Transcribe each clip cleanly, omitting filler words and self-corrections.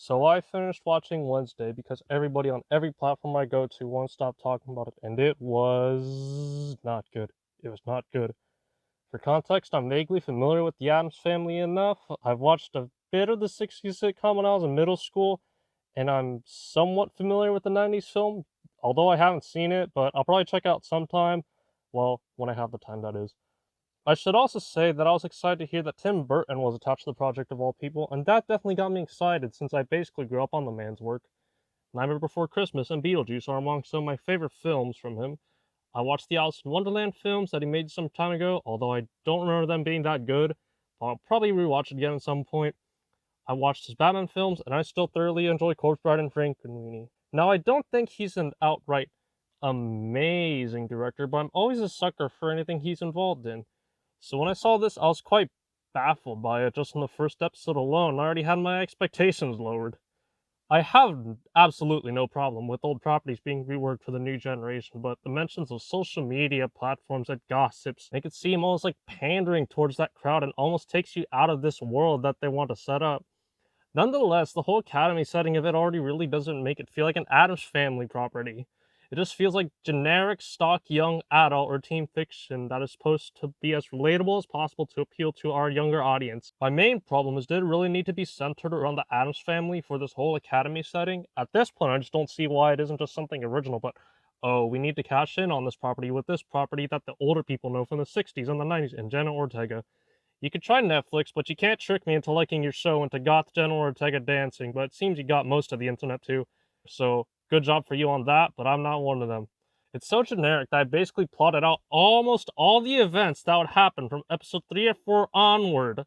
So I finished watching Wednesday because everybody on every platform I go to won't stop talking about it, and it was not good. It was not good. For context, I'm vaguely familiar with the Addams Family enough. I've watched a bit of the 60s sitcom when I was in middle school, and I'm somewhat familiar with the 90s film, although I haven't seen it, but I'll probably check out sometime. Well, when I have the time, that is. I should also say that I was excited to hear that Tim Burton was attached to the project of all people, and that definitely got me excited since I basically grew up on the man's work. Nightmare Before Christmas and Beetlejuice are among some of my favorite films from him. I watched the Alice in Wonderland films that he made some time ago, although I don't remember them being that good. I'll probably rewatch it again at some point. I watched his Batman films, and I still thoroughly enjoy Corpse Bride and Frankenweenie. Now, I don't think he's an outright amazing director, but I'm always a sucker for anything he's involved in. So when I saw this, I was quite baffled by it just in the first episode alone. I already had my expectations lowered. I have absolutely no problem with old properties being reworked for the new generation, but the mentions of social media platforms and gossips make it seem almost like pandering towards that crowd and almost takes you out of this world that they want to set up. Nonetheless, the whole Academy setting of it already really doesn't make it feel like an Addams Family property. It just feels like generic, stock, young adult or teen fiction that is supposed to be as relatable as possible to appeal to our younger audience. My main problem is, did it really need to be centered around the Addams Family for this whole Academy setting? At this point, I just don't see why it isn't just something original, but oh, we need to cash in on this property with this property that the older people know from the 60s and the 90s and Jenna Ortega. You could try Netflix, but you can't trick me into liking your show into goth Jenna Ortega dancing, but it seems you got most of the internet too. So, good job for you on that, but I'm not one of them. It's so generic that I basically plotted out almost all the events that would happen from episode 3 or 4 onward.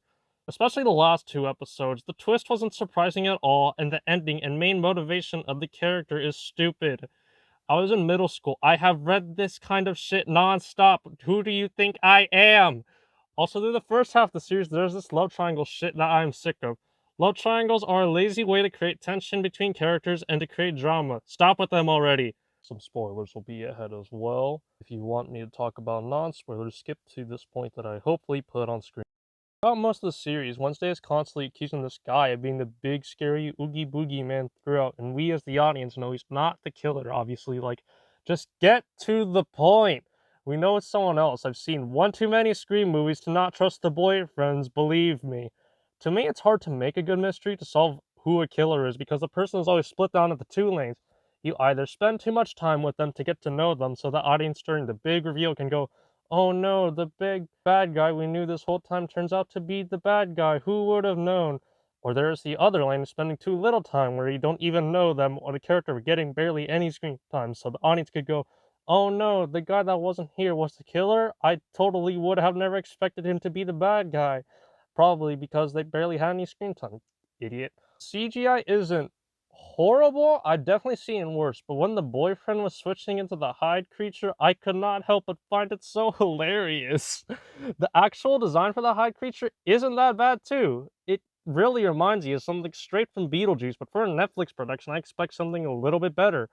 Especially the last two episodes. The twist wasn't surprising at all, and the ending and main motivation of the character is stupid. I was in middle school. I have read this kind of shit nonstop. Who do you think I am? Also, through the first half of the series, there's this love triangle shit that I'm sick of. Love triangles are a lazy way to create tension between characters and to create drama. Stop with them already. Some spoilers will be ahead as well. If you want me to talk about non-spoilers, skip to this point that I hopefully put on screen. Throughout most of the series, Wednesday is constantly accusing this guy of being the big, scary, oogie boogie man throughout, and we as the audience know he's not the killer, obviously. Like, just get to the point. We know it's someone else. I've seen one too many Scream movies to not trust the boyfriends, believe me. To me, it's hard to make a good mystery to solve who a killer is because the person is always split down into two lanes. You either spend too much time with them to get to know them so the audience during the big reveal can go, oh no, the big bad guy we knew this whole time turns out to be the bad guy. Who would have known? Or there's the other lane of spending too little time where you don't even know them or the character getting barely any screen time, so the audience could go, oh no, the guy that wasn't here was the killer? I totally would have never expected him to be the bad guy. Probably because they barely had any screen time. Idiot. CGI isn't horrible. I've definitely seen worse, but when the boyfriend was switching into the Hyde creature, I could not help but find it so hilarious. The actual design for the Hyde creature isn't that bad too. It really reminds you of something straight from Beetlejuice, but for a Netflix production, I expect something a little bit better.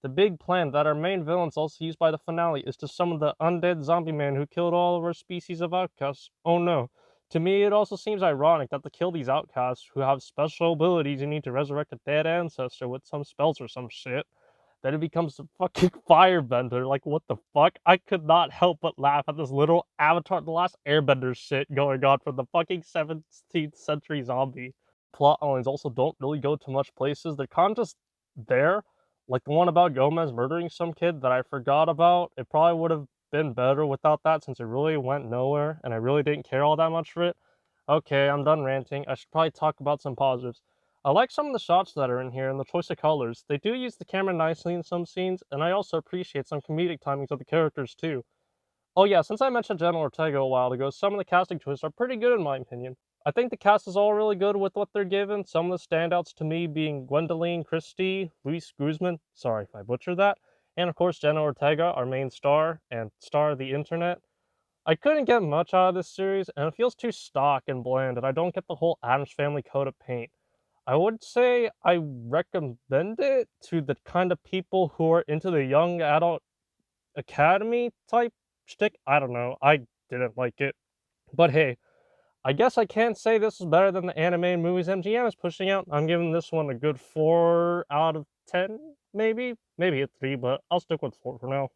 The big plan that our main villains also use by the finale is to summon the undead zombie man who killed all of our species of outcasts. Oh no. To me, it also seems ironic that to kill these outcasts who have special abilities you need to resurrect a dead ancestor with some spells or some shit, that it becomes a fucking firebender. Like, what the fuck? I could not help but laugh at this little Avatar The Last Airbender shit going on from the fucking 17th century zombie. Plot lines also don't really go to much places. They're kind of just there, like the one about Gomez murdering some kid that I forgot about. It probably would have been better without that since it really went nowhere and I really didn't care all that much for it. Okay, I'm done ranting. I should probably talk about some positives. I like some of the shots that are in here and the choice of colors. They do use the camera nicely in some scenes, and I also appreciate some comedic timings of the characters too. Oh yeah, since I mentioned Jenna Ortega a while ago, some of the casting choices are pretty good in my opinion. I think the cast is all really good with what they're given. Some of the standouts to me being Gwendoline Christie, Luis Guzman, sorry if I butchered that, and of course Jenna Ortega, our main star, and star of the internet. I couldn't get much out of this series, and it feels too stock and bland, and I don't get the whole Addams Family coat of paint. I would say I recommend it to the kind of people who are into the young adult academy type shtick. I don't know, I didn't like it. But hey, I guess I can't say this is better than the anime and movies MGM is pushing out. I'm giving this one a good 4 out of 10, maybe? Maybe a 3, but I'll stick with 4 for now.